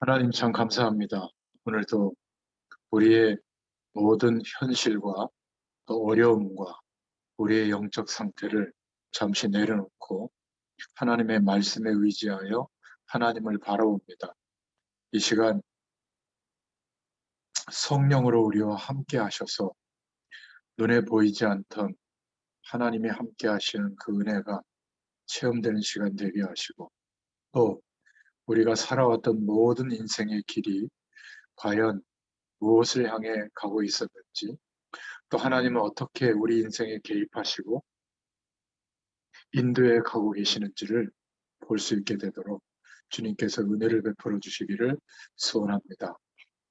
하나님 참 감사합니다. 오늘도 우리의 모든 현실과 또 어려움과 우리의 영적 상태를 잠시 내려놓고 하나님의 말씀에 의지하여 하나님을 바라봅니다. 이 시간 성령으로 우리와 함께 하셔서 눈에 보이지 않던 하나님이 함께 하시는 그 은혜가 체험되는 시간 되게 하시고, 또 우리가 살아왔던 모든 인생의 길이 과연 무엇을 향해 가고 있었는지, 또 하나님은 어떻게 우리 인생에 개입하시고 인도해 가고 계시는지를 볼 수 있게 되도록 주님께서 은혜를 베풀어 주시기를 소원합니다.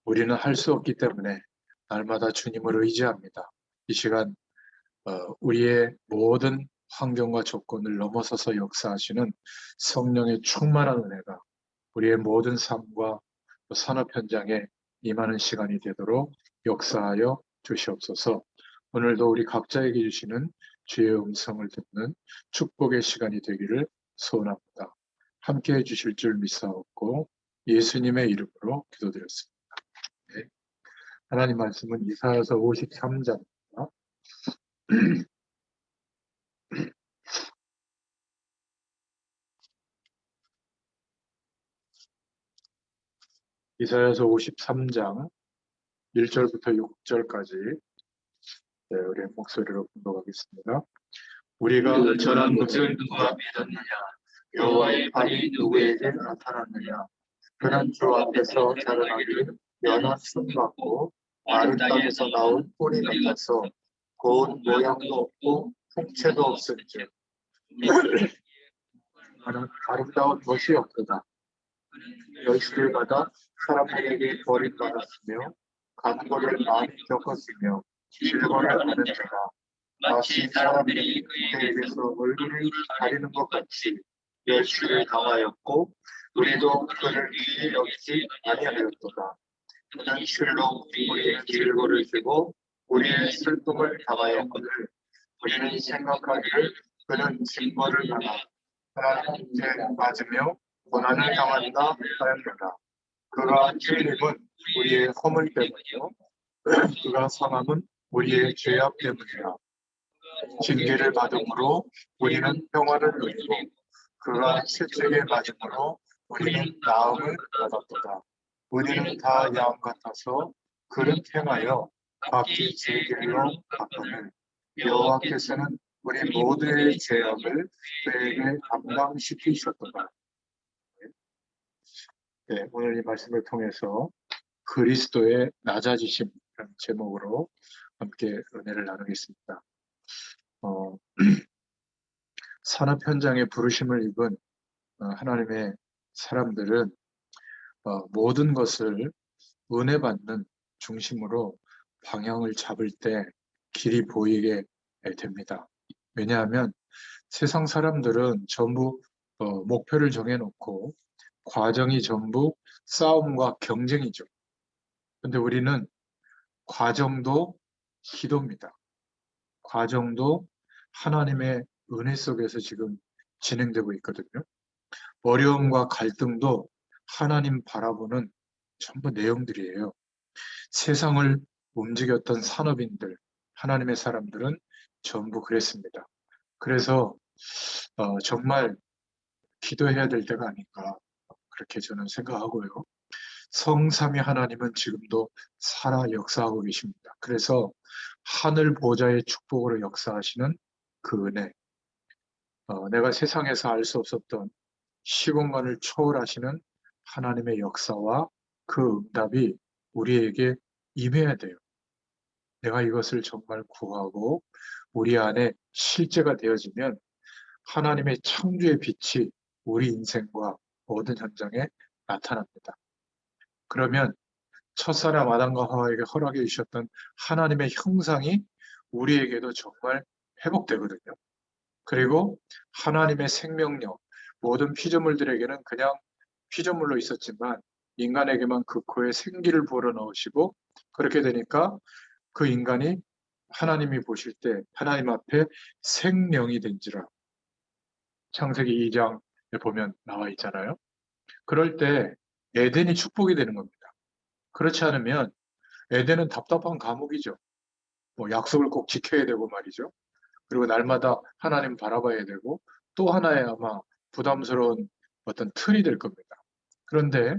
우리는 할 수 없기 때문에 날마다 주님을 의지합니다. 이 시간 우리의 모든 환경과 조건을 넘어서서 역사하시는 성령의 충만한 은혜가 우리의 모든 삶과 또 산업 현장에 임하는 시간이 되도록 역사하여 주시옵소서. 오늘도 우리 각자에게 주시는 주의 음성을 듣는 축복의 시간이 되기를 소원합니다. 함께 해주실 줄 믿사옵고 예수님의 이름으로 기도드렸습니다. 네. 하나님 말씀은 이사야서 53장입니다. 이사야서 53장 1절부터 6절까지 우리의 목소리로 공독하겠습니다. 우리가 전한 것을 누가 믿었느냐? 여호와의 발이 누구에게 나타났느냐? 그는 주 앞에서 자라나기 연한 순 같고 마른 땅에서 나온 뿌리 같아서 고운 모양도 없고 풍채도 없은즉 아름다운 것이 없도다. 열심을 받아 사람들에게 버림받았으며 간고를 많이 겪었으며 질거를 하는 자라. 마치 사람들이 그에게서 얼굴을 가리는 것 같이 멸시를 당하였고 우리도 그를 이히 여기지 아니하였도다. 그는 실로 우리의 질고를 지고 우리의 슬픔을 당하였거늘 우리는 생각하기를 그는 징벌을 받아 하나님께 맞으며 고난을 당한다 하였노라. 그가 찔림은 우리의 허물 때문이요 그가 상함은 우리의 죄악 때문이라. 징계를 받음으로 우리는 평화를 누리고 그가 채찍에 맞음으로 우리는 나음을 받았도다. 우리는 다 양 같아서 그를 행하여 각기 제 길로 갔거늘 여호와께서는 우리 모두의 죄악을 그에게 감당시키셨도다. 네, 오늘 이 말씀을 통해서 그리스도의 낮아지심이라는 제목으로 함께 은혜를 나누겠습니다. 산업 현장에 부르심을 입은 하나님의 사람들은 모든 것을 은혜 받는 중심으로 방향을 잡을 때 길이 보이게 됩니다. 왜냐하면 세상 사람들은 전부 목표를 정해놓고 과정이 전부 싸움과 경쟁이죠. 근데 우리는 과정도 기도입니다. 과정도 하나님의 은혜 속에서 지금 진행되고 있거든요. 어려움과 갈등도 하나님 바라보는 전부 내용들이에요. 세상을 움직였던 산업인들, 하나님의 사람들은 전부 그랬습니다. 그래서 정말 기도해야 될 때가 아닌가 그렇게 저는 생각하고요. 성삼위 하나님은 지금도 살아 역사하고 계십니다. 그래서 하늘 보좌의 축복으로 역사하시는 그 은혜, 내가 세상에서 알 수 없었던 시공간을 초월하시는 하나님의 역사와 그 응답이 우리에게 임해야 돼요. 내가 이것을 정말 구하고 우리 안에 실제가 되어지면 하나님의 창조의 빛이 우리 인생과 모든 현장에 나타납니다. 그러면 첫사람 아담과 하와에게 허락해 주셨던 하나님의 형상이 우리에게도 정말 회복되거든요. 그리고 하나님의 생명력, 모든 피조물들에게는 그냥 피조물로 있었지만 인간에게만 그 코에 생기를 불어넣으시고 그렇게 되니까 그 인간이 하나님이 보실 때 하나님 앞에 생명이 된지라 창세기 2장에 보면 나와 있잖아요. 그럴 때 에덴이 축복이 되는 겁니다. 그렇지 않으면 에덴은 답답한 감옥이죠. 뭐 약속을 꼭 지켜야 되고 말이죠. 그리고 날마다 하나님 바라봐야 되고 또 하나의 아마 부담스러운 어떤 틀이 될 겁니다. 그런데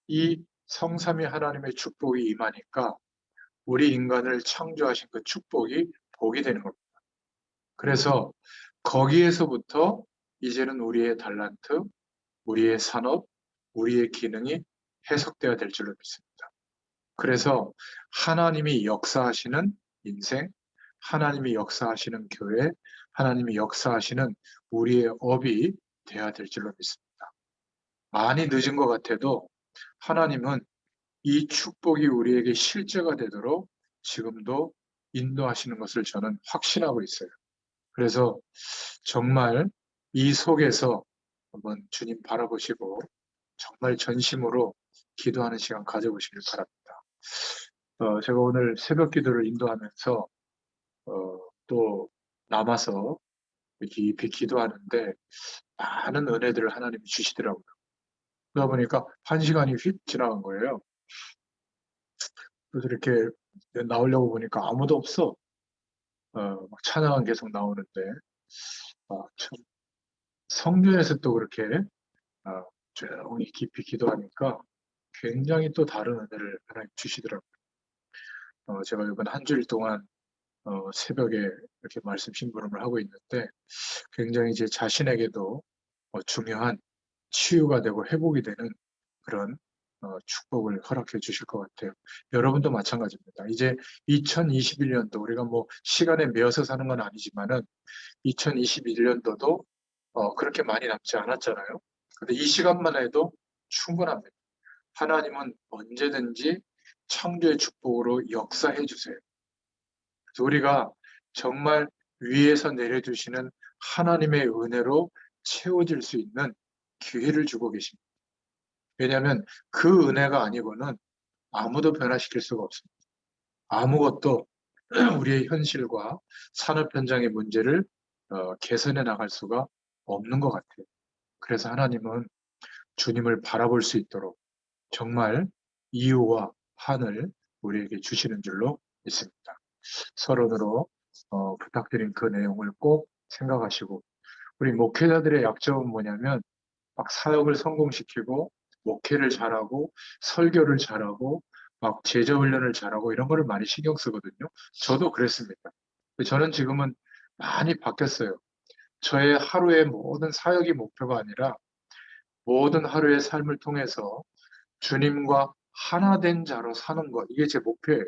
이 성삼위 하나님의 축복이 임하니까 우리 인간을 창조하신 그 축복이 복이 되는 겁니다. 그래서 거기에서부터 이제는 우리의 달란트, 우리의 산업, 우리의 기능이 해석되어야 될 줄로 믿습니다. 그래서 하나님이 역사하시는 인생, 하나님이 역사하시는 교회, 하나님이 역사하시는 우리의 업이 되어야 될 줄로 믿습니다. 많이 늦은 것 같아도 하나님은 이 축복이 우리에게 실제가 되도록 지금도 인도하시는 것을 저는 확신하고 있어요. 그래서 정말 이 속에서 한번 주님 바라보시고 정말 전심으로 기도하는 시간 가져보시길 바랍니다. 제가 오늘 새벽 기도를 인도하면서 또 남아서 깊이 기도하는데 많은 은혜들을 하나님이 주시더라고요. 그러다 보니까 1시간이 휙 지나간 거예요. 그래서 이렇게 나오려고 보니까 아무도 없어. 막 찬양은 계속 나오는데, 참, 성전에서 또 그렇게 아, 조용히 깊이 기도하니까 굉장히 또 다른 은혜를 하나님 주시더라고요. 제가 이번 한 주일 동안 새벽에 이렇게 말씀 심부름을 하고 있는데 굉장히 제 자신에게도 중요한 치유가 되고 회복이 되는 그런 축복을 허락해 주실 것 같아요. 여러분도 마찬가지입니다. 이제 2021년도 우리가 뭐 시간에 매어서 사는 건 아니지만은 2021년도도 그렇게 많이 남지 않았잖아요. 근데 이 시간만 해도 충분합니다. 하나님은 언제든지 창조의 축복으로 역사해 주세요. 그래서 우리가 정말 위에서 내려주시는 하나님의 은혜로 채워질 수 있는 기회를 주고 계십니다. 왜냐하면 그 은혜가 아니고는 아무도 변화시킬 수가 없습니다. 아무것도 우리의 현실과 산업 현장의 문제를 개선해 나갈 수가 없는 것 같아요. 그래서 하나님은 주님을 바라볼 수 있도록 정말 이유와 한을 우리에게 주시는 줄로 믿습니다. 서론으로 부탁드린 그 내용을 꼭 생각하시고 우리 목회자들의 약점은 뭐냐면 막 사역을 성공시키고 목회를 잘하고 설교를 잘하고 막 제자훈련을 잘하고 이런 거를 많이 신경 쓰거든요. 저도 그랬습니다. 저는 지금은 많이 바뀌었어요. 저의 하루의 모든 사역이 목표가 아니라 모든 하루의 삶을 통해서 주님과 하나 된 자로 사는 것, 이게 제 목표예요.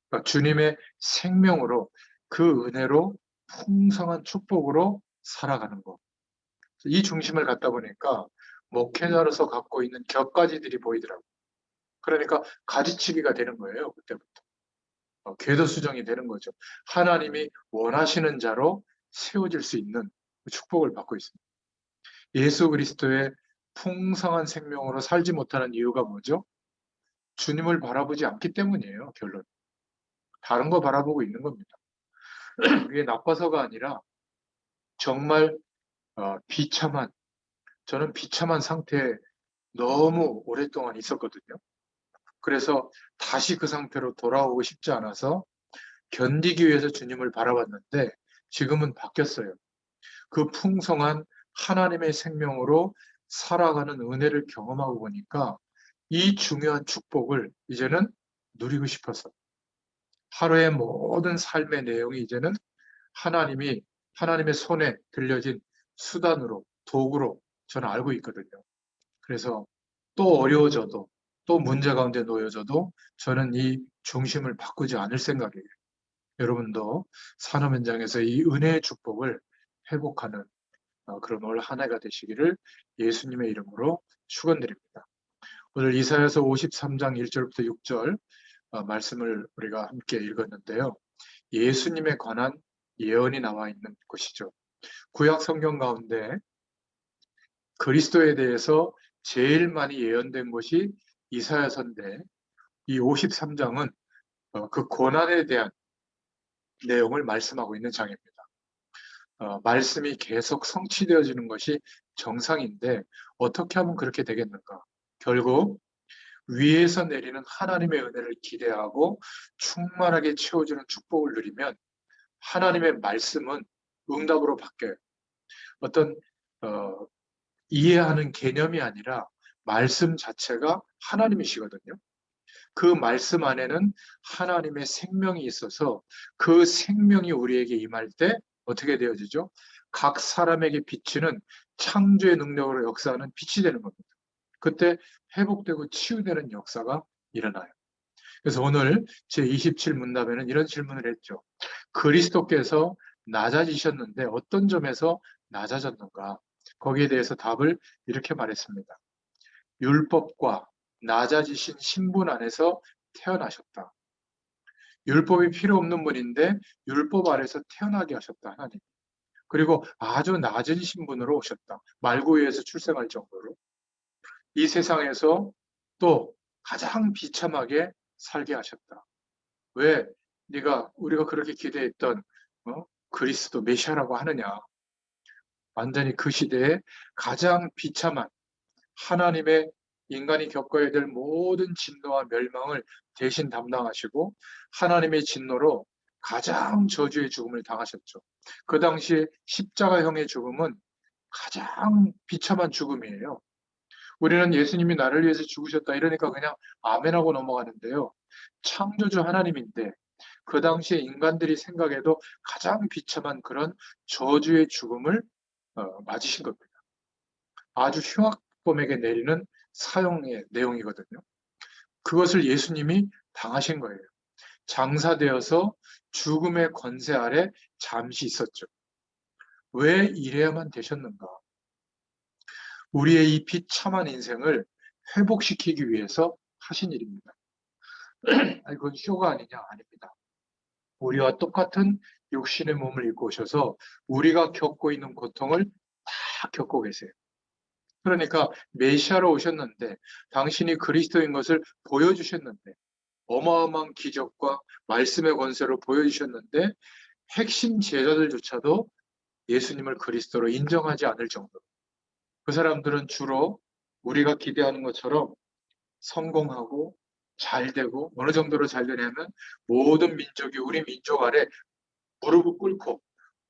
그러니까 주님의 생명으로 그 은혜로 풍성한 축복으로 살아가는 것. 이 중심을 갖다 보니까 목회자로서 갖고 있는 격가지들이 보이더라고요. 그러니까 가지치기가 되는 거예요. 그때부터. 궤도 수정이 되는 거죠. 하나님이 원하시는 자로 세워질 수 있는 축복을 받고 있습니다. 예수 그리스도의 풍성한 생명으로 살지 못하는 이유가 뭐죠? 주님을 바라보지 않기 때문이에요, 결론. 다른 거 바라보고 있는 겁니다. 그게 나빠서가 아니라 정말 비참한, 저는 비참한 상태에 너무 오랫동안 있었거든요. 그래서 다시 그 상태로 돌아오고 싶지 않아서 견디기 위해서 주님을 바라봤는데 지금은 바뀌었어요. 그 풍성한 하나님의 생명으로 살아가는 은혜를 경험하고 보니까 이 중요한 축복을 이제는 누리고 싶어서 하루의 모든 삶의 내용이 이제는 하나님의 손에 들려진 수단으로, 도구로 저는 알고 있거든요. 그래서 또 어려워져도, 또 문제 가운데 놓여져도 저는 이 중심을 바꾸지 않을 생각이에요. 여러분도 산업 현장에서 이 은혜의 축복을 회복하는 그런 올 한 해가 되시기를 예수님의 이름으로 축원드립니다. 오늘 이사야서 53장 1절부터 6절 말씀을 우리가 함께 읽었는데요. 예수님에 관한 예언이 나와 있는 곳이죠. 구약 성경 가운데 그리스도에 대해서 제일 많이 예언된 것이 이사야서인데 이 53장은 그 고난에 대한 내용을 말씀하고 있는 장입니다. 말씀이 계속 성취되어지는 것이 정상인데 어떻게 하면 그렇게 되겠는가? 결국 위에서 내리는 하나님의 은혜를 기대하고 충만하게 채워주는 축복을 누리면 하나님의 말씀은 응답으로 바뀌어요. 어떤 어, 이해하는 개념이 아니라 말씀 자체가 하나님이시거든요. 그 말씀 안에는 하나님의 생명이 있어서 그 생명이 우리에게 임할 때 어떻게 되어지죠? 각 사람에게 비치는 창조의 능력으로 역사하는 빛이 되는 겁니다. 그때 회복되고 치유되는 역사가 일어나요. 그래서 오늘 제27문답에는 이런 질문을 했죠. 그리스도께서 낮아지셨는데 어떤 점에서 낮아졌는가? 거기에 대해서 답을 이렇게 말했습니다. 율법과 낮아지신 신분 안에서 태어나셨다. 율법이 필요 없는 분인데 율법 아래서 태어나게 하셨다, 하나님. 그리고 아주 낮은 신분으로 오셨다. 말구유에서 출생할 정도로. 이 세상에서 또 가장 비참하게 살게 하셨다. 왜 우리가 그렇게 기대했던 그리스도 메시아라고 하느냐? 완전히 그 시대에 가장 비참한 하나님의 인간이 겪어야 될 모든 진노와 멸망을 대신 담당하시고 하나님의 진노로 가장 저주의 죽음을 당하셨죠. 그 당시 십자가형의 죽음은 가장 비참한 죽음이에요. 우리는 예수님이 나를 위해서 죽으셨다 이러니까 그냥 아멘하고 넘어가는데요. 창조주 하나님인데 그 당시에 인간들이 생각해도 가장 비참한 그런 저주의 죽음을 맞으신 겁니다. 아주 흉악범에게 내리는 사형의 내용이거든요. 그것을 예수님이 당하신 거예요. 장사되어서 죽음의 권세 아래 잠시 있었죠. 왜 이래야만 되셨는가? 우리의 이 비참한 인생을 회복시키기 위해서 하신 일입니다. 그건 쇼가 아니냐? 아닙니다. 우리와 똑같은 육신의 몸을 입고 오셔서 우리가 겪고 있는 고통을 다 겪고 계세요. 그러니까 메시아로 오셨는데 당신이 그리스도인 것을 보여주셨는데 어마어마한 기적과 말씀의 권세로 보여주셨는데 핵심 제자들조차도 예수님을 그리스도로 인정하지 않을 정도로 그 사람들은 주로 우리가 기대하는 것처럼 성공하고 잘 되고 어느 정도로 잘 되냐면 모든 민족이 우리 민족 아래 무릎을 꿇고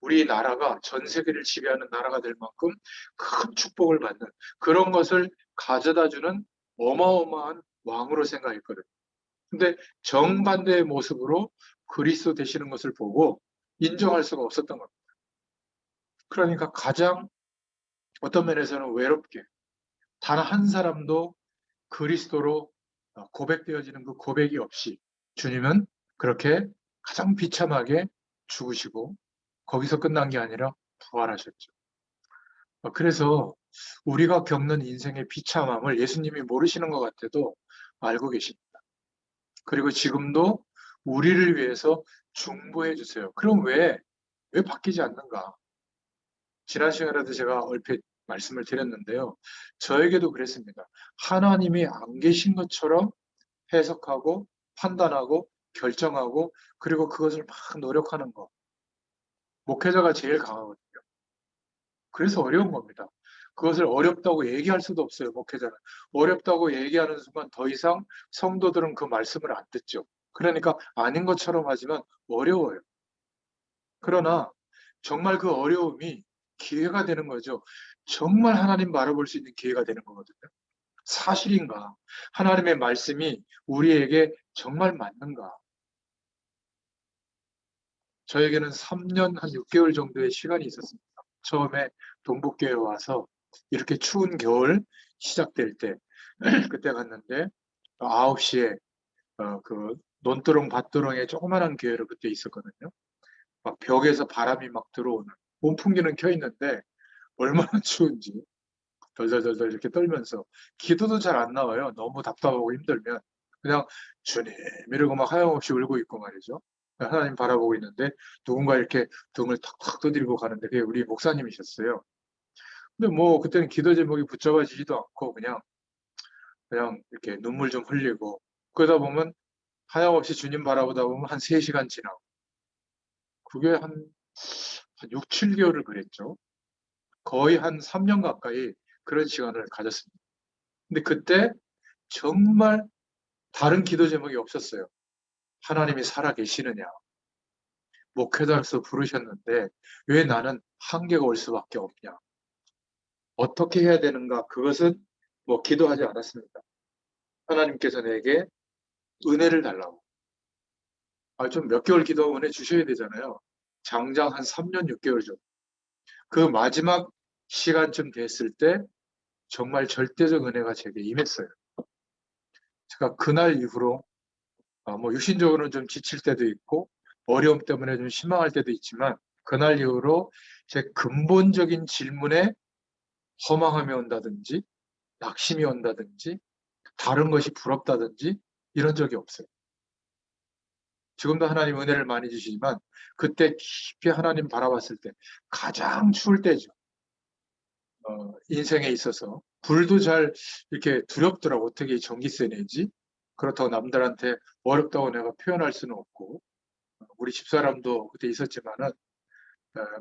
우리나라가 전 세계를 지배하는 나라가 될 만큼 큰 축복을 받는 그런 것을 가져다 주는 어마어마한 왕으로 생각했거든요. 근데 정반대의 모습으로 그리스도 되시는 것을 보고 인정할 수가 없었던 겁니다. 그러니까 가장 어떤 면에서는 외롭게 단 한 사람도 그리스도로 고백되어지는 그 고백이 없이 주님은 그렇게 가장 비참하게 죽으시고 거기서 끝난 게 아니라 부활하셨죠. 그래서 우리가 겪는 인생의 비참함을 예수님이 모르시는 것 같아도 알고 계십니다. 그리고 지금도 우리를 위해서 중보해 주세요. 그럼 왜 바뀌지 않는가? 지난 시간에도 제가 얼핏 말씀을 드렸는데요. 저에게도 그랬습니다. 하나님이 안 계신 것처럼 해석하고 판단하고 결정하고 그리고 그것을 막 노력하는 거. 목회자가 제일 강하거든요. 그래서 어려운 겁니다. 그것을 어렵다고 얘기할 수도 없어요, 목회자는. 어렵다고 얘기하는 순간 더 이상 성도들은 그 말씀을 안 듣죠. 그러니까 아닌 것처럼 하지만 어려워요. 그러나 정말 그 어려움이 기회가 되는 거죠. 정말 하나님 바라볼 수 있는 기회가 되는 거거든요. 사실인가? 하나님의 말씀이 우리에게 정말 맞는가? 저에게는 3년 한 6개월 정도의 시간이 있었습니다. 처음에 동북교에 와서 이렇게 추운 겨울 시작될 때 그때 갔는데 9시에 그 논두렁 밭두렁에 조그만한 교회로 그때 있었거든요. 막 벽에서 바람이 막 들어오는 온풍기는 켜 있는데 얼마나 추운지 덜덜덜덜 이렇게 떨면서 기도도 잘 안 나와요. 너무 답답하고 힘들면 그냥 주님 이러고 막 하염없이 울고 있고 말이죠. 하나님 바라보고 있는데 누군가 이렇게 등을 탁탁 두드리고 가는데 그게 우리 목사님이셨어요. 근데 뭐 그때는 기도 제목이 붙잡아지지도 않고 그냥 이렇게 눈물 좀 흘리고 그러다 보면 하염없이 주님 바라보다 보면 한 3시간 지나고 그게 한 6, 7개월을 그랬죠. 거의 한 3년 가까이 그런 시간을 가졌습니다. 근데 그때 정말 다른 기도 제목이 없었어요. 하나님이 살아계시느냐. 목회자로서 부르셨는데 왜 나는 한계가 올 수밖에 없냐. 어떻게 해야 되는가? 그것은 뭐 기도하지 않았습니다. 하나님께서 내게 은혜를 달라고. 좀 몇 개월 기도하고 은혜 주셔야 되잖아요. 장장 한 3년 6개월 정도. 그 마지막 시간쯤 됐을 때 정말 절대적 은혜가 제게 임했어요. 제가 그날 이후로 뭐 육신적으로는 좀 지칠 때도 있고 어려움 때문에 좀 실망할 때도 있지만 그날 이후로 제 근본적인 질문에 허망함이 온다든지 낙심이 온다든지 다른 것이 부럽다든지 이런 적이 없어요. 지금도 하나님 은혜를 많이 주시지만 그때 깊이 하나님 바라봤을 때 가장 추울 때죠. 인생에 있어서 불도 잘 이렇게 두렵더라고. 어떻게 전기세 내지? 그렇다고 남들한테 어렵다고 내가 표현할 수는 없고 우리 집사람도 그때 있었지만은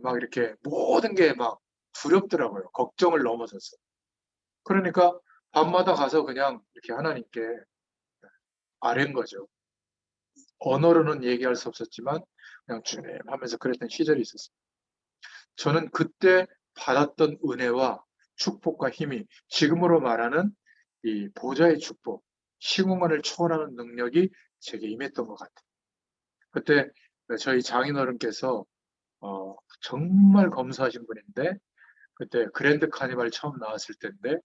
막 이렇게 모든 게 막 두렵더라고요. 걱정을 넘어서서. 그러니까 밤마다 가서 그냥 이렇게 하나님께 아뢰는 거죠. 언어로는 얘기할 수 없었지만 그냥 주님 하면서 그랬던 시절이 있었어요. 저는 그때 받았던 은혜와 축복과 힘이 지금으로 말하는 이 보좌의 축복, 시공간을 초월하는 능력이 제게 임했던 것 같아요. 그때 저희 장인어른께서 정말 검소하신 분인데 그때 그랜드 카니발 처음 나왔을 때인데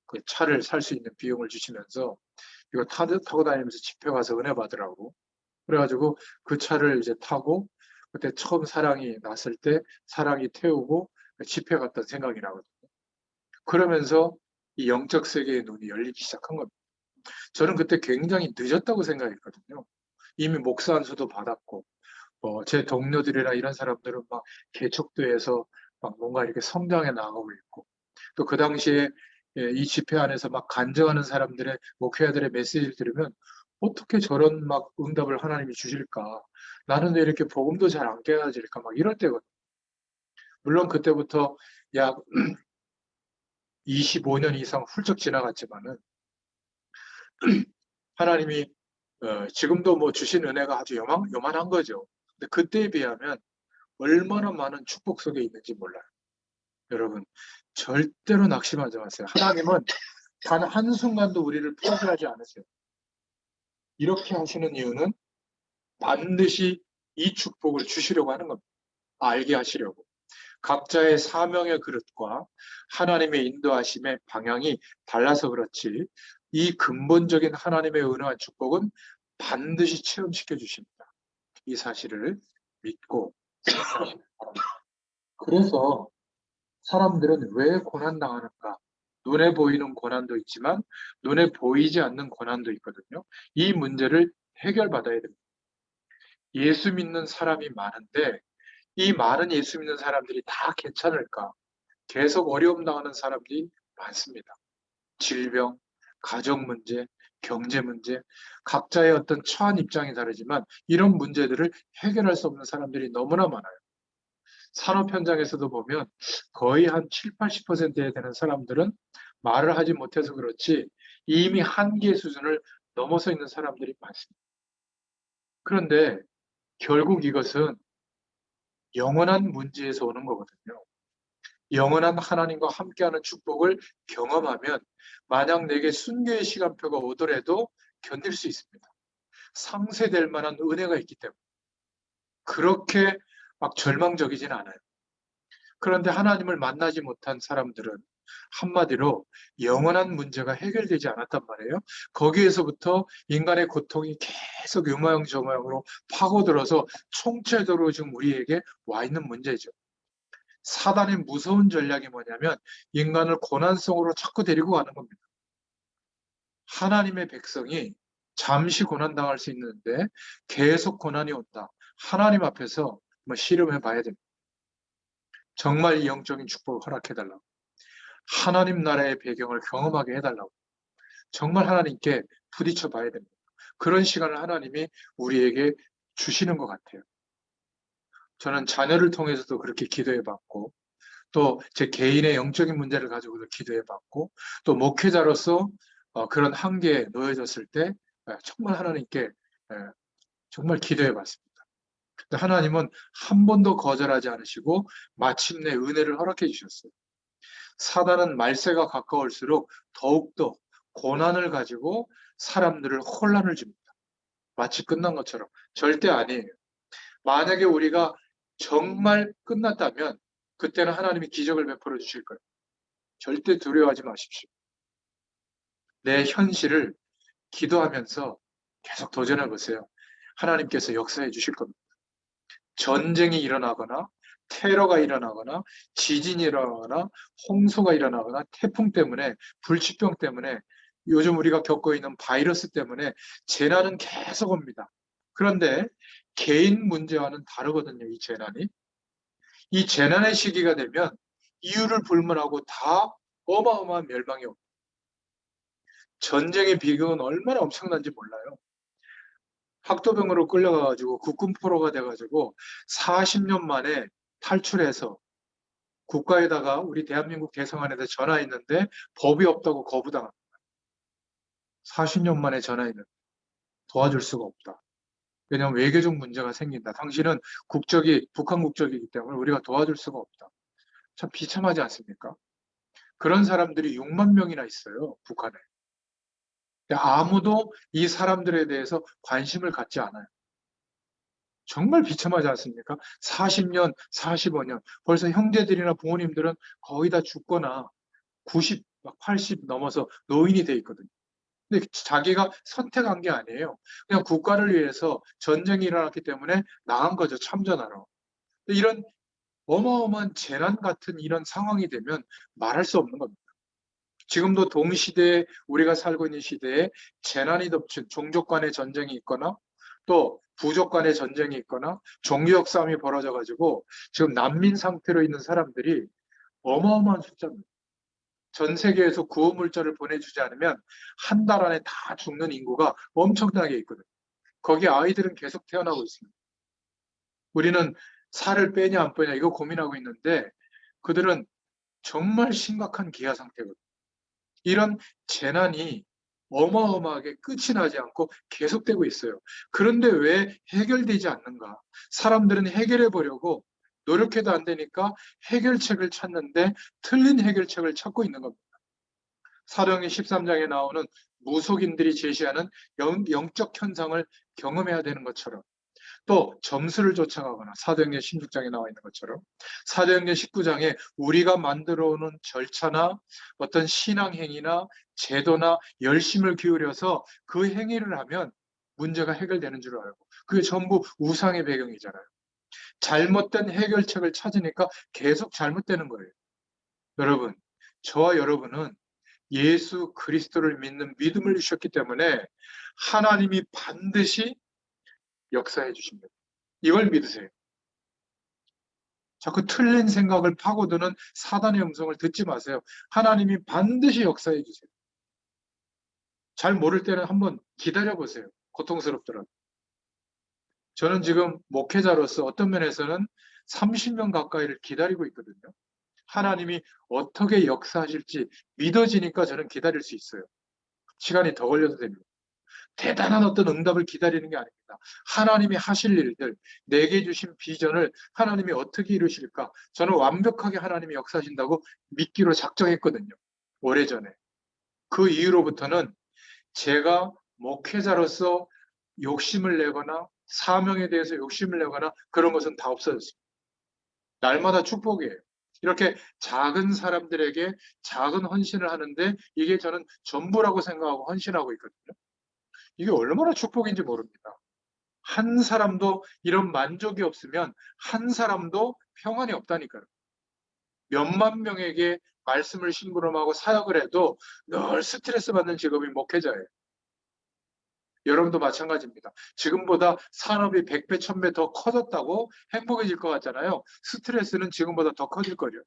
그 차를 살 수 있는 비용을 주시면서 이거 타고 다니면서 집회 가서 은혜 받으라고 그래가지고 그 차를 이제 타고 그때 처음 사랑이 났을 때 사랑이 태우고 집회 갔던 생각이 나거든요. 그러면서 이 영적 세계의 눈이 열리기 시작한 겁니다. 저는 그때 굉장히 늦었다고 생각했거든요. 이미 목사 안수도 받았고 제 동료들이나 이런 사람들은 막 개척교회에서 막 뭔가 이렇게 성장해 나가고 있고 또 그 당시에 이 집회 안에서 막 간증하는 사람들의 목회자들의 메시지를 들으면 어떻게 저런 막 응답을 하나님이 주실까? 나는 왜 이렇게 복음도 잘 안 깨달아질까? 막 이럴 때거든요. 물론 그때부터 약 25년 이상 훌쩍 지나갔지만은 하나님이 지금도 뭐 주신 은혜가 아주 요만한 거죠. 근데 그때에 비하면 얼마나 많은 축복 속에 있는지 몰라요. 여러분, 절대로 낙심하지 마세요. 하나님은 단 한순간도 우리를 포기하지 않으세요. 이렇게 하시는 이유는 반드시 이 축복을 주시려고 하는 겁니다. 알게 하시려고. 각자의 사명의 그릇과 하나님의 인도하심의 방향이 달라서 그렇지 이 근본적인 하나님의 은혜와 축복은 반드시 체험시켜 주십니다. 이 사실을 믿고 생각하시기 바랍니다. 그래서 사람들은 왜 고난당하는가? 눈에 보이는 고난도 있지만 눈에 보이지 않는 고난도 있거든요. 이 문제를 해결받아야 됩니다. 예수 믿는 사람이 많은데 이 많은 예수 믿는 사람들이 다 괜찮을까? 계속 어려움 당하는 사람들이 많습니다. 질병, 가정 문제, 경제 문제, 각자의 어떤 처한 입장이 다르지만 이런 문제들을 해결할 수 없는 사람들이 너무나 많아요. 산업 현장에서도 보면 거의 한 7, 80%에 되는 사람들은 말을 하지 못해서 그렇지 이미 한계 수준을 넘어서 있는 사람들이 많습니다. 그런데 결국 이것은 영원한 문제에서 오는 거거든요. 영원한 하나님과 함께하는 축복을 경험하면 만약 내게 순교의 시간표가 오더라도 견딜 수 있습니다. 상쇄될 만한 은혜가 있기 때문에 그렇게 막 절망적이진 않아요. 그런데 하나님을 만나지 못한 사람들은 한마디로 영원한 문제가 해결되지 않았단 말이에요. 거기에서부터 인간의 고통이 계속 요모양저모양으로 파고들어서 총체적으로 지금 우리에게 와 있는 문제죠. 사단의 무서운 전략이 뭐냐면 인간을 고난 속으로 자꾸 데리고 가는 겁니다. 하나님의 백성이 잠시 고난당할 수 있는데 계속 고난이 온다. 하나님 앞에서 뭐 씨름해 봐야 됩니다. 정말 이 영적인 축복을 허락해달라고. 하나님 나라의 배경을 경험하게 해달라고. 정말 하나님께 부딪혀 봐야 됩니다. 그런 시간을 하나님이 우리에게 주시는 것 같아요. 저는 자녀를 통해서도 그렇게 기도해 봤고, 또 제 개인의 영적인 문제를 가지고도 기도해 봤고, 또 목회자로서 그런 한계에 놓여졌을 때 정말 하나님께 정말 기도해 봤습니다. 근데 하나님은 한 번도 거절하지 않으시고 마침내 은혜를 허락해 주셨어요. 사단은 말세가 가까울수록 더욱더 고난을 가지고 사람들을 혼란을 줍니다. 마치 끝난 것처럼. 절대 아니에요. 만약에 우리가 정말 끝났다면 그때는 하나님이 기적을 베풀어 주실 거예요. 절대 두려워하지 마십시오. 내 현실을 기도하면서 계속 도전해 보세요. 하나님께서 역사해 주실 겁니다. 전쟁이 일어나거나 테러가 일어나거나 지진이 일어나거나 홍수가 일어나거나 태풍 때문에 불치병 때문에 요즘 우리가 겪고 있는 바이러스 때문에 재난은 계속 옵니다. 그런데 개인 문제와는 다르거든요, 이 재난이. 이 재난의 시기가 되면 이유를 불문하고 다 어마어마한 멸망이 옵니다. 전쟁의 비극은 얼마나 엄청난지 몰라요. 학도병으로 끌려가가지고 국군포로가 돼가지고 40년 만에 탈출해서 국가에다가 우리 대한민국 대성안에다 전화했는데 법이 없다고 거부당합니다. 40년 만에 전화했는데 도와줄 수가 없다. 왜냐하면 외교적 문제가 생긴다. 당신은 국적이 북한 국적이기 때문에 우리가 도와줄 수가 없다. 참 비참하지 않습니까? 그런 사람들이 6만 명이나 있어요, 북한에. 근데 아무도 이 사람들에 대해서 관심을 갖지 않아요. 정말 비참하지 않습니까? 40년, 45년. 벌써 형제들이나 부모님들은 거의 다 죽거나 90, 80 넘어서 노인이 돼 있거든요. 근데 자기가 선택한 게 아니에요. 그냥 국가를 위해서 전쟁이 일어났기 때문에 나간 거죠, 참전하러. 이런 어마어마한 재난 같은 이런 상황이 되면 말할 수 없는 겁니다. 지금도 동시대에 우리가 살고 있는 시대에 재난이 덮친 종족 간의 전쟁이 있거나 또 부족 간의 전쟁이 있거나 종교적 싸움이 벌어져 가지고 지금 난민 상태로 있는 사람들이 어마어마한 숫자입니다. 전 세계에서 구호 물자를 보내주지 않으면 한 달 안에 다 죽는 인구가 엄청나게 있거든요. 거기 아이들은 계속 태어나고 있습니다. 우리는 살을 빼냐 안 빼냐 이거 고민하고 있는데 그들은 정말 심각한 기아 상태거든요. 이런 재난이 어마어마하게 끝이 나지 않고 계속되고 있어요. 그런데 왜 해결되지 않는가? 사람들은 해결해 보려고 노력해도 안 되니까 해결책을 찾는데 틀린 해결책을 찾고 있는 겁니다. 사도행전 13장에 나오는 무속인들이 제시하는 영적 현상을 경험해야 되는 것처럼 또 점수를 쫓아가거나 사도행전 16장에 나와 있는 것처럼 사도행전 19장에 우리가 만들어 오는 절차나 어떤 신앙 행위나 제도나 열심을 기울여서 그 행위를 하면 문제가 해결되는 줄 알고 그게 전부 우상의 배경이잖아요. 잘못된 해결책을 찾으니까 계속 잘못되는 거예요. 여러분, 저와 여러분은 예수 그리스도를 믿는 믿음을 주셨기 때문에 하나님이 반드시 역사해 주십니다. 이걸 믿으세요. 자꾸 틀린 생각을 파고드는 사단의 음성을 듣지 마세요. 하나님이 반드시 역사해 주세요. 잘 모를 때는 한번 기다려 보세요. 고통스럽더라도. 저는 지금 목회자로서 어떤 면에서는 30년 가까이를 기다리고 있거든요. 하나님이 어떻게 역사하실지 믿어지니까 저는 기다릴 수 있어요. 시간이 더 걸려도 됩니다. 대단한 어떤 응답을 기다리는 게 아닙니다. 하나님이 하실 일들, 내게 주신 비전을 하나님이 어떻게 이루실까? 저는 완벽하게 하나님이 역사하신다고 믿기로 작정했거든요. 오래전에. 그 이후로부터는 제가 목회자로서 욕심을 내거나 사명에 대해서 욕심을 내거나 그런 것은 다 없어졌습니다. 날마다 축복이에요. 이렇게 작은 사람들에게 작은 헌신을 하는데 이게 저는 전부라고 생각하고 헌신하고 있거든요. 이게 얼마나 축복인지 모릅니다. 한 사람도 이런 만족이 없으면 한 사람도 평안이 없다니까요. 몇만 명에게 말씀을 심부름하고 사역을 해도 늘 스트레스 받는 직업이 목회자예요. 여러분도 마찬가지입니다. 지금보다 산업이 100배, 1000배 더 커졌다고 행복해질 것 같잖아요. 스트레스는 지금보다 더 커질 거예요.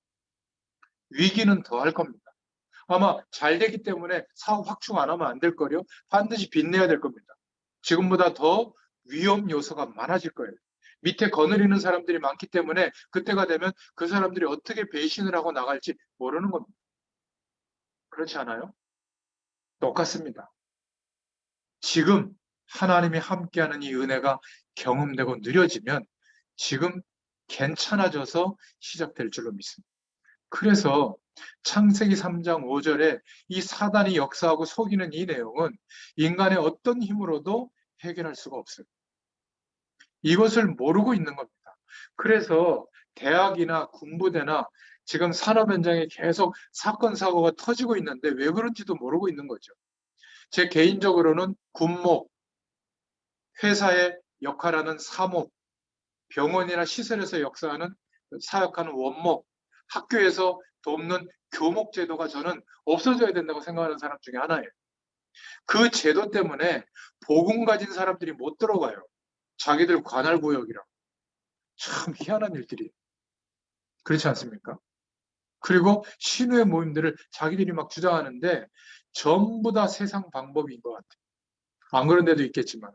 위기는 더 할 겁니다. 아마 잘 되기 때문에 사업 확충 안 하면 안 될 거요. 반드시 빚내야 될 겁니다. 지금보다 더 위험 요소가 많아질 거예요. 밑에 거느리는 사람들이 많기 때문에 그때가 되면 그 사람들이 어떻게 배신을 하고 나갈지 모르는 겁니다. 그렇지 않아요? 똑같습니다. 지금 하나님이 함께하는 이 은혜가 경험되고 누려지면 지금 괜찮아져서 시작될 줄로 믿습니다. 그래서 창세기 3장 5절에 이 사단이 역사하고 속이는 이 내용은 인간의 어떤 힘으로도 해결할 수가 없어요. 이것을 모르고 있는 겁니다. 그래서 대학이나 군부대나 지금 산업 현장에 계속 사건, 사고가 터지고 있는데 왜 그런지도 모르고 있는 거죠. 제 개인적으로는 군목, 회사의 역할하는 사목, 병원이나 시설에서 역사하는 사역하는 원목, 학교에서 돕는 교목 제도가 저는 없어져야 된다고 생각하는 사람 중에 하나예요. 그 제도 때문에 복음 가진 사람들이 못 들어가요. 자기들 관할 구역이라. 참 희한한 일들이. 그렇지 않습니까? 그리고 신우의 모임들을 자기들이 막 주장하는데 전부 다 세상 방법인 것 같아요. 안 그런 데도 있겠지만.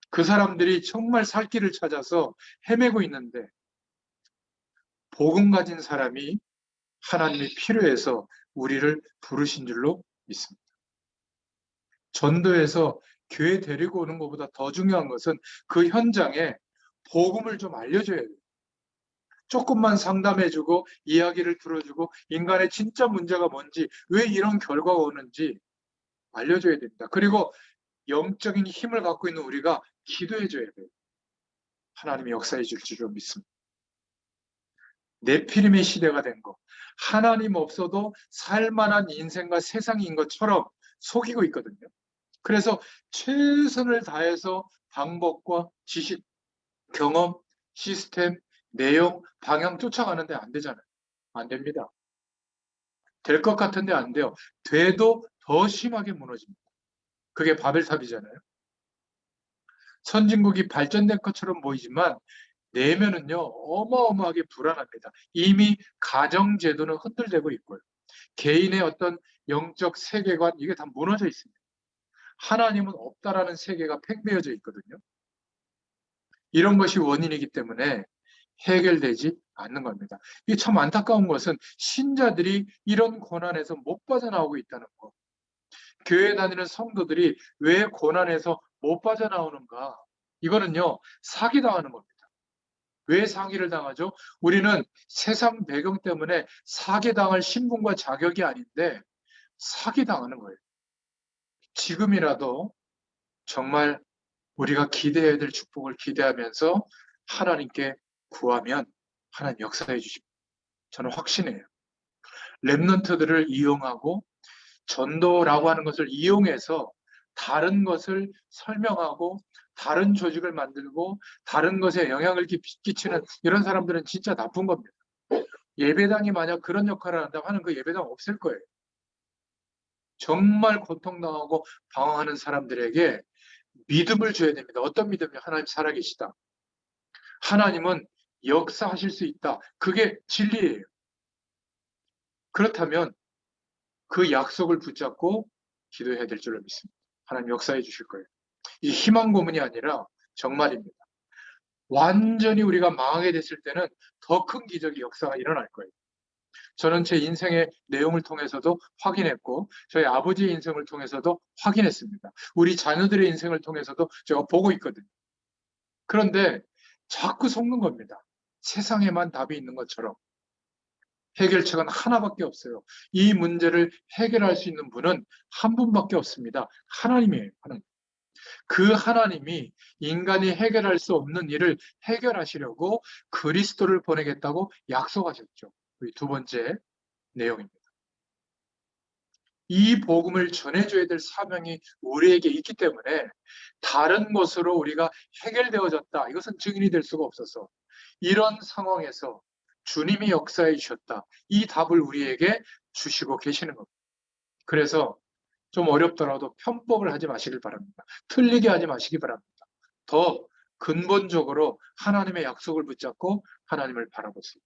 그 사람들이 정말 살 길을 찾아서 헤매고 있는데 복음 가진 사람이 하나님이 필요해서 우리를 부르신 줄로 믿습니다. 전도에서 교회 데리고 오는 것보다 더 중요한 것은 그 현장에 복음을 좀 알려줘야 돼요. 조금만 상담해주고 이야기를 들어주고 인간의 진짜 문제가 뭔지 왜 이런 결과가 오는지 알려줘야 됩니다. 그리고 영적인 힘을 갖고 있는 우리가 기도해줘야 돼요. 하나님이 역사해 줄 줄로 믿습니다. 네피림의 시대가 된 거. 하나님 없어도 살만한 인생과 세상인 것처럼 속이고 있거든요. 그래서 최선을 다해서 방법과 지식, 경험, 시스템, 내용, 방향 쫓아가는데 안 되잖아요. 안 됩니다. 될 것 같은데 안 돼요. 돼도 더 심하게 무너집니다. 그게 바벨탑이잖아요. 선진국이 발전된 것처럼 보이지만 내면은요 어마어마하게 불안합니다. 이미 가정제도는 흔들대고 있고요. 개인의 어떤 영적 세계관 이게 다 무너져 있습니다. 하나님은 없다라는 세계가 팽배해져 있거든요. 이런 것이 원인이기 때문에 해결되지 않는 겁니다. 이게 참 안타까운 것은 신자들이 이런 고난에서 못 빠져나오고 있다는 것. 교회 다니는 성도들이 왜 고난에서 못 빠져나오는가? 이거는요 사기당하는 겁니다. 왜 사기를 당하죠? 우리는 세상 배경 때문에 사기당할 신분과 자격이 아닌데 사기당하는 거예요. 지금이라도 정말 우리가 기대해야 될 축복을 기대하면서 하나님께 구하면 하나님 역사해 주십니다. 저는 확신해요. 랩런트들을 이용하고 전도라고 하는 것을 이용해서 다른 것을 설명하고 다른 조직을 만들고 다른 것에 영향을 끼치는 이런 사람들은 진짜 나쁜 겁니다. 예배당이 만약 그런 역할을 한다고 하는 그 예배당 없을 거예요. 정말 고통당하고 방황하는 사람들에게 믿음을 줘야 됩니다. 어떤 믿음이요? 하나님 살아계시다. 하나님은 역사하실 수 있다. 그게 진리예요. 그렇다면 그 약속을 붙잡고 기도해야 될 줄로 믿습니다. 하나님 역사해 주실 거예요. 이 희망 고문이 아니라 정말입니다. 완전히 우리가 망하게 됐을 때는 더 큰 기적의 역사가 일어날 거예요. 저는 제 인생의 내용을 통해서도 확인했고 저희 아버지의 인생을 통해서도 확인했습니다. 우리 자녀들의 인생을 통해서도 제가 보고 있거든요. 그런데 자꾸 속는 겁니다. 세상에만 답이 있는 것처럼. 해결책은 하나밖에 없어요. 이 문제를 해결할 수 있는 분은 한 분밖에 없습니다. 하나님이에요. 하나님. 그 하나님이 인간이 해결할 수 없는 일을 해결하시려고 그리스도를 보내겠다고 약속하셨죠. 두 번째 내용입니다. 이 복음을 전해줘야 될 사명이 우리에게 있기 때문에 다른 것으로 우리가 해결되어졌다. 이것은 증인이 될 수가 없어서 이런 상황에서 주님이 역사해 주셨다. 이 답을 우리에게 주시고 계시는 겁니다. 그래서 좀 어렵더라도 편법을 하지 마시길 바랍니다. 틀리게 하지 마시기 바랍니다. 더 근본적으로 하나님의 약속을 붙잡고 하나님을 바라보세요.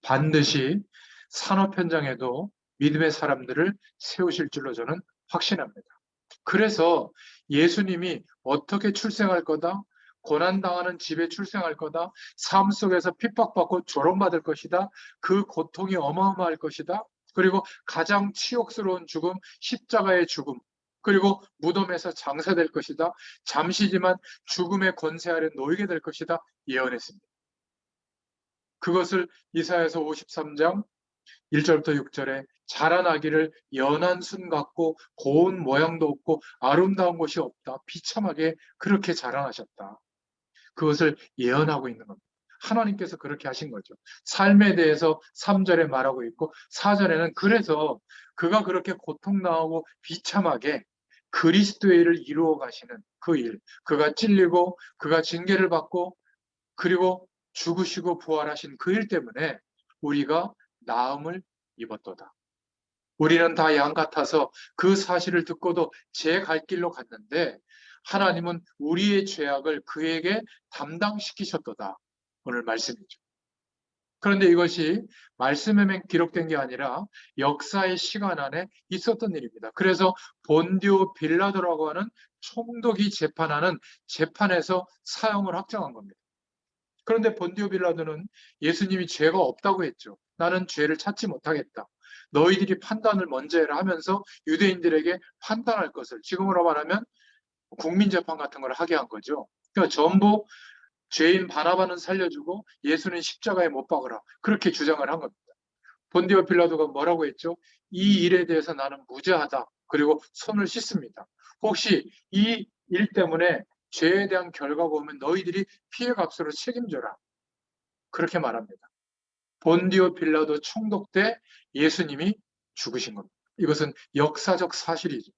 반드시 산업 현장에도 믿음의 사람들을 세우실 줄로 저는 확신합니다. 그래서 예수님이 어떻게 출생할 거다, 고난당하는 집에 출생할 거다, 삶 속에서 핍박받고 조롱받을 것이다, 그 고통이 어마어마할 것이다, 그리고 가장 치욕스러운 죽음, 십자가의 죽음, 그리고 무덤에서 장사될 것이다. 잠시지만 죽음의 권세 아래 놓이게 될 것이다. 예언했습니다. 그것을 이사야서 53장 1절부터 6절에 자라나기를 연한 순 같고 고운 모양도 없고 아름다운 곳이 없다. 비참하게 그렇게 자라나셨다. 그것을 예언하고 있는 겁니다. 하나님께서 그렇게 하신 거죠. 삶에 대해서 3절에 말하고 있고 4절에는 그래서 그가 그렇게 고통당하고 비참하게 그리스도의 일을 이루어 가시는 그 일, 그가 찔리고 그가 징계를 받고 그리고 죽으시고 부활하신 그 일 때문에 우리가 나음을 입었도다. 우리는 다 양 같아서 그 사실을 듣고도 제 갈 길로 갔는데 하나님은 우리의 죄악을 그에게 담당시키셨도다. 오늘 말씀이죠. 그런데 이것이 말씀에만 기록된 게 아니라 역사의 시간 안에 있었던 일입니다. 그래서 본디오 빌라도라고 하는 총독이 재판하는 재판에서 사형을 확정한 겁니다. 그런데 본디오 빌라도는 예수님이 죄가 없다고 했죠. 나는 죄를 찾지 못하겠다. 너희들이 판단을 먼저 해라 하면서 유대인들에게 판단할 것을, 지금으로 말하면 국민재판 같은 걸 하게 한 거죠. 그러니까 전부 죄인 바나바는 살려주고 예수는 십자가에 못 박으라. 그렇게 주장을 한 겁니다. 본디오 빌라도가 뭐라고 했죠? 이 일에 대해서 나는 무죄하다. 그리고 손을 씻습니다. 혹시 이 일 때문에 죄에 대한 결과가 오면 너희들이 피해값으로 책임져라. 그렇게 말합니다. 본디오 빌라도 총독 때 예수님이 죽으신 겁니다. 이것은 역사적 사실이죠.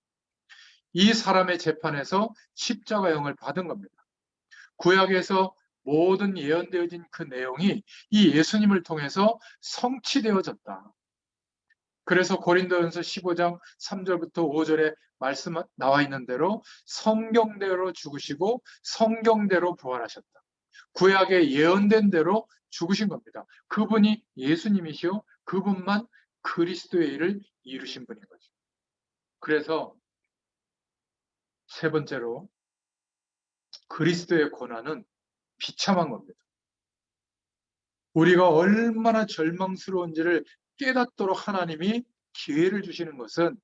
이 사람의 재판에서 십자가형을 받은 겁니다. 구약에서 모든 예언되어진 그 내용이 이 예수님을 통해서 성취되어졌다. 그래서 고린도전서 15장 3절부터 5절에 말씀 나와 있는 대로 성경대로 죽으시고 성경대로 부활하셨다. 구약에 예언된 대로 죽으신 겁니다. 그분이 예수님이시요 그분만 그리스도의 일을 이루신 분인 거죠. 그래서 세 번째로 그리스도의 고난은 비참한 겁니다. 우리가 얼마나 절망스러운지를 깨닫도록 하나님이 기회를 주시는 것은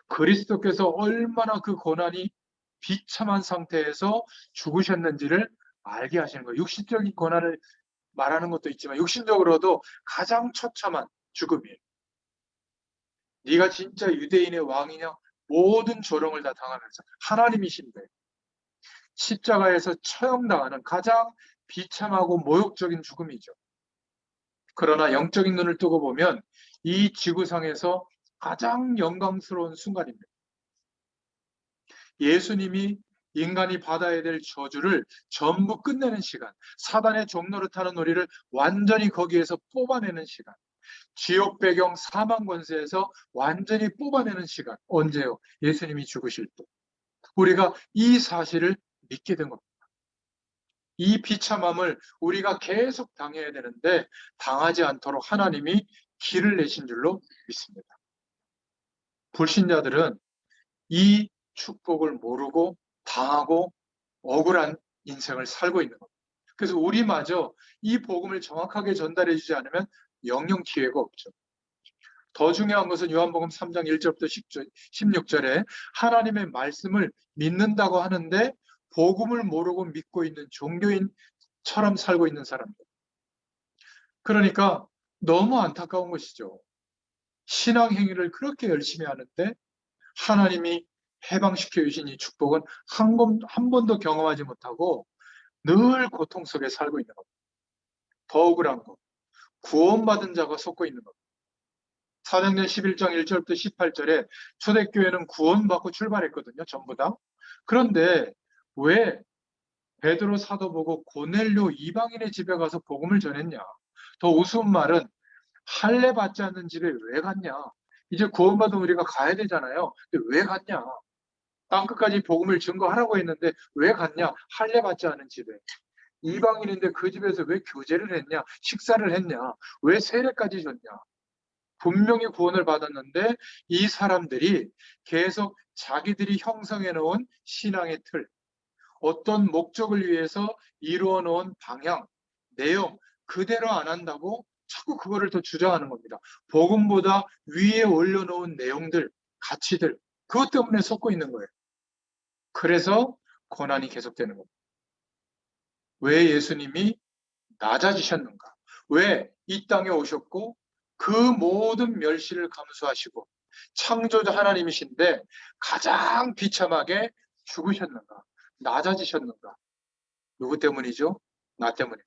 그리스도께서 얼마나 그 고난이 비참한 상태에서 죽으셨는지를 알게 하시는 거예요. 육신적인 고난을 말하는 것도 있지만 육신적으로도 가장 처참한 죽음이에요. 네가 진짜 유대인의 왕이냐? 모든 조롱을 다 당하면서 하나님이신데 십자가에서 처형당하는 가장 비참하고 모욕적인 죽음이죠. 그러나 영적인 눈을 뜨고 보면 이 지구상에서 가장 영광스러운 순간입니다. 예수님이 인간이 받아야 될 저주를 전부 끝내는 시간, 사단의 종로를 타는 우리를 완전히 거기에서 뽑아내는 시간, 지옥 배경 사망 권세에서 완전히 뽑아내는 시간, 언제요? 예수님이 죽으실 때. 우리가 이 사실을 믿게 된 겁니다. 이 비참함을 우리가 계속 당해야 되는데 당하지 않도록 하나님이 길을 내신 줄로 믿습니다. 불신자들은 이 축복을 모르고 당하고 억울한 인생을 살고 있는 겁니다. 그래서 우리마저 이 복음을 정확하게 전달해 주지 않으면 영영 기회가 없죠. 더 중요한 것은 요한복음 3장 1절부터 16절에 하나님의 말씀을 믿는다고 하는데 복음을 모르고 믿고 있는 종교인처럼 살고 있는 사람들. 그러니까 너무 안타까운 것이죠. 신앙 행위를 그렇게 열심히 하는데 하나님이 해방시켜 주신 이 축복은 한 번도 경험하지 못하고 늘 고통 속에 살고 있는 겁니다. 더 억울한 것, 구원받은 자가 속고 있는 겁니다. 사도행전 11장 1절부터 18절에 초대교회는 구원받고 출발했거든요. 전부 다. 그런데 왜 베드로 사도 보고 고넬료 이방인의 집에 가서 복음을 전했냐? 더 우스운 말은 할례 받지 않는 집에 왜 갔냐? 이제 구원받은 우리가 가야 되잖아요. 근데 왜 갔냐? 땅끝까지 복음을 증거하라고 했는데 왜 갔냐? 할례 받지 않은 집에. 이방인인데 그 집에서 왜 교제를 했냐? 식사를 했냐? 왜 세례까지 줬냐? 분명히 구원을 받았는데 이 사람들이 계속 자기들이 형성해 놓은 신앙의 틀, 어떤 목적을 위해서 이루어 놓은 방향, 내용 그대로 안 한다고 자꾸 그거를 더 주장하는 겁니다. 복음보다 위에 올려놓은 내용들, 가치들, 그것 때문에 섞고 있는 거예요. 그래서 고난이 계속되는 겁니다. 왜 예수님이 낮아지셨는가? 왜 이 땅에 오셨고 그 모든 멸시를 감수하시고 창조자 하나님이신데 가장 비참하게 죽으셨는가? 낮아지셨는가? 누구 때문이죠? 나 때문에.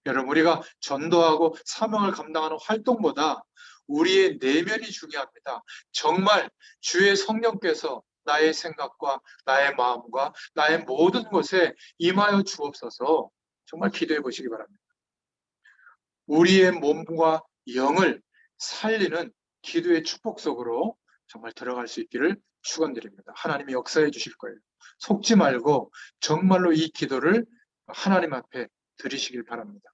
여러분, 우리가 전도하고 사명을 감당하는 활동보다 우리의 내면이 중요합니다. 정말 주의 성령께서 나의 생각과 나의 마음과 나의 모든 것에 임하여 주옵소서. 정말 기도해 보시기 바랍니다. 우리의 몸과 영을 살리는 기도의 축복 속으로 정말 들어갈 수 있기를 축원드립니다. 하나님이 역사해 주실 거예요. 속지 말고 정말로 이 기도를 하나님 앞에 드리시길 바랍니다.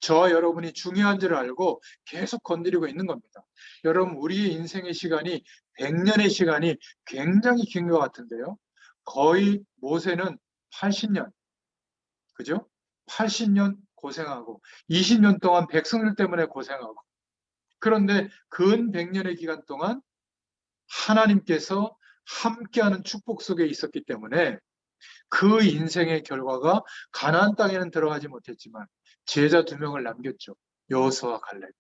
저와 여러분이 중요한 줄 알고 계속 건드리고 있는 겁니다. 여러분, 우리의 인생의 시간이 100년의 시간이 굉장히 긴 것 같은데요. 거의 모세는 80년, 그죠? 80년 고생하고 20년 동안 백성들 때문에 고생하고, 그런데 근 100년의 기간 동안 하나님께서 함께하는 축복 속에 있었기 때문에 그 인생의 결과가 가나안 땅에는 들어가지 못했지만 제자 2명을 남겼죠. 여호수아와 갈렙.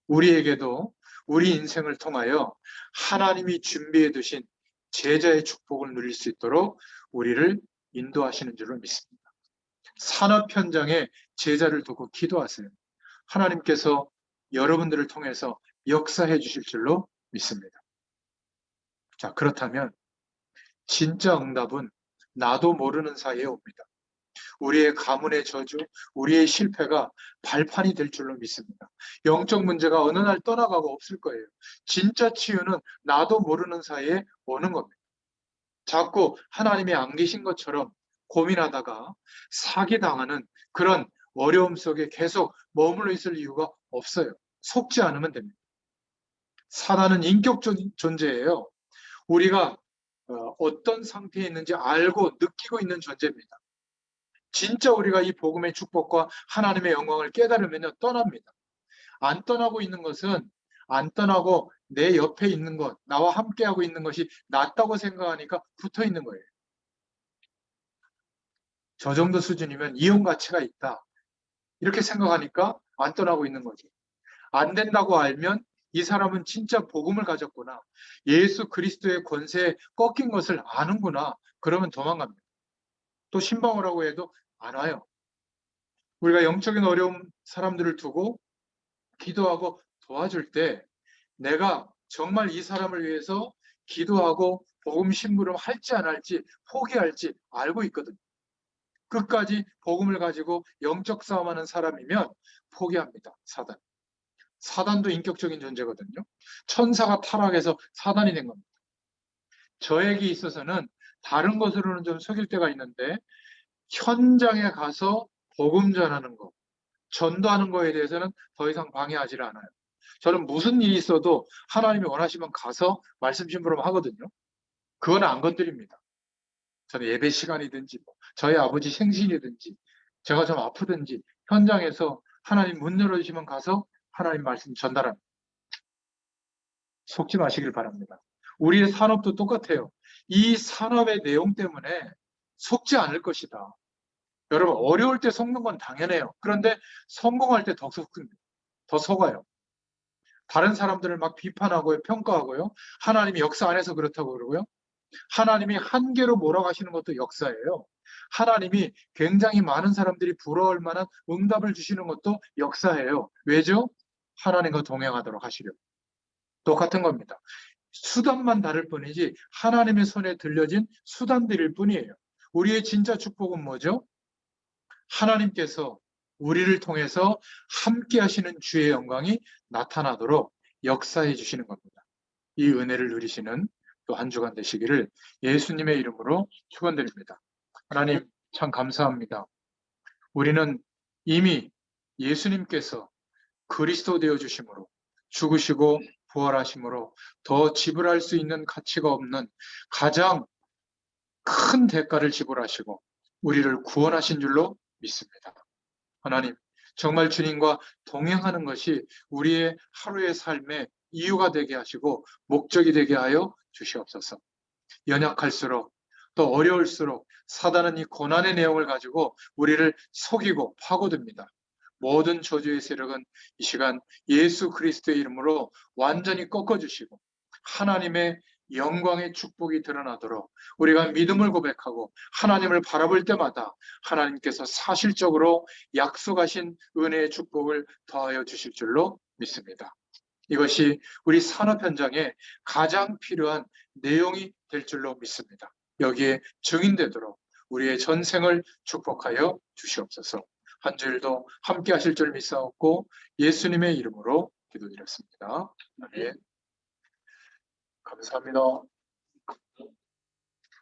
우리에게도 우리 인생을 통하여 하나님이 준비해 두신 제자의 축복을 누릴 수 있도록 우리를 인도하시는 줄로 믿습니다. 산업 현장에 제자를 두고 기도하세요. 하나님께서 여러분들을 통해서 역사해 주실 줄로 믿습니다. 자, 그렇다면 진짜 응답은 나도 모르는 사이에 옵니다. 우리의 가문의 저주, 우리의 실패가 발판이 될 줄로 믿습니다. 영적 문제가 어느 날 떠나가고 없을 거예요. 진짜 치유는 나도 모르는 사이에 오는 겁니다. 자꾸 하나님이 안 계신 것처럼 고민하다가 사기당하는 그런 어려움 속에 계속 머물러 있을 이유가 없어요. 속지 않으면 됩니다. 사단은 인격 존재예요. 우리가 어떤 상태에 있는지 알고 느끼고 있는 존재입니다. 진짜 우리가 이 복음의 축복과 하나님의 영광을 깨달으면 떠납니다. 안 떠나고 있는 것은 안 떠나고 내 옆에 있는 것, 나와 함께하고 있는 것이 낫다고 생각하니까 붙어 있는 거예요. 저 정도 수준이면 이용 가치가 있다. 이렇게 생각하니까 안 떠나고 있는 거죠. 안 된다고 알면 이 사람은 진짜 복음을 가졌구나. 예수 그리스도의 권세에 꺾인 것을 아는구나. 그러면 도망갑니다. 또 신방을 하고 해도 안 와요. 우리가 영적인 어려운 사람들을 두고 기도하고 도와줄 때 내가 정말 이 사람을 위해서 기도하고 복음 심부름 할지 안 할지 포기할지 알고 있거든요. 끝까지 복음을 가지고 영적 싸움하는 사람이면 포기합니다. 사단. 사단도 인격적인 존재거든요. 천사가 타락해서 사단이 된 겁니다. 저에게 있어서는 다른 것으로는 좀 속일 때가 있는데 현장에 가서 복음 전하는 것, 전도하는 거에 대해서는 더 이상 방해하지 않아요. 저는 무슨 일이 있어도 하나님이 원하시면 가서 말씀 심부름 하거든요. 그건 안 건드립니다. 저는 예배 시간이든지 저희 아버지 생신이든지 제가 좀 아프든지 현장에서 하나님 문 열어주시면 가서 하나님 말씀 전달합니다. 속지 마시길 바랍니다. 우리의 산업도 똑같아요. 이 산업의 내용 때문에 속지 않을 것이다. 여러분, 어려울 때 속는 건 당연해요. 그런데 성공할 때 더 속습니다. 더 속아요. 다른 사람들을 막 비판하고요, 평가하고요. 하나님이 역사 안에서 그렇다고 그러고요. 하나님이 한계로 몰아가시는 것도 역사예요. 하나님이 굉장히 많은 사람들이 부러울 만한 응답을 주시는 것도 역사예요. 왜죠? 하나님과 동행하도록 하시려고. 똑같은 겁니다. 수단만 다를 뿐이지 하나님의 손에 들려진 수단들일 뿐이에요. 우리의 진짜 축복은 뭐죠? 하나님께서 우리를 통해서 함께 하시는 주의 영광이 나타나도록 역사해 주시는 겁니다. 이 은혜를 누리시는 또 한 주간 되시기를 예수님의 이름으로 축원드립니다. 하나님 참 감사합니다. 우리는 이미 예수님께서 그리스도 되어 주심으로 죽으시고 부활하심으로 더 지불할 수 있는 가치가 없는 가장 큰 대가를 지불하시고 우리를 구원하신 줄로 믿습니다. 하나님, 정말 주님과 동행하는 것이 우리의 하루의 삶의 이유가 되게 하시고 목적이 되게 하여 주시옵소서. 연약할수록 또 어려울수록 사단은 이 고난의 내용을 가지고 우리를 속이고 파고듭니다. 모든 저주의 세력은 이 시간 예수 그리스도의 이름으로 완전히 꺾어주시고 하나님의 영광의 축복이 드러나도록 우리가 믿음을 고백하고 하나님을 바라볼 때마다 하나님께서 사실적으로 약속하신 은혜의 축복을 더하여 주실 줄로 믿습니다. 이것이 우리 산업 현장에 가장 필요한 내용이 될 줄로 믿습니다. 여기에 증인되도록 우리의 전생을 축복하여 주시옵소서. 한 주일도 함께 하실 줄 믿사옵고 예수님의 이름으로 기도드렸습니다. 아멘. 감사합니다.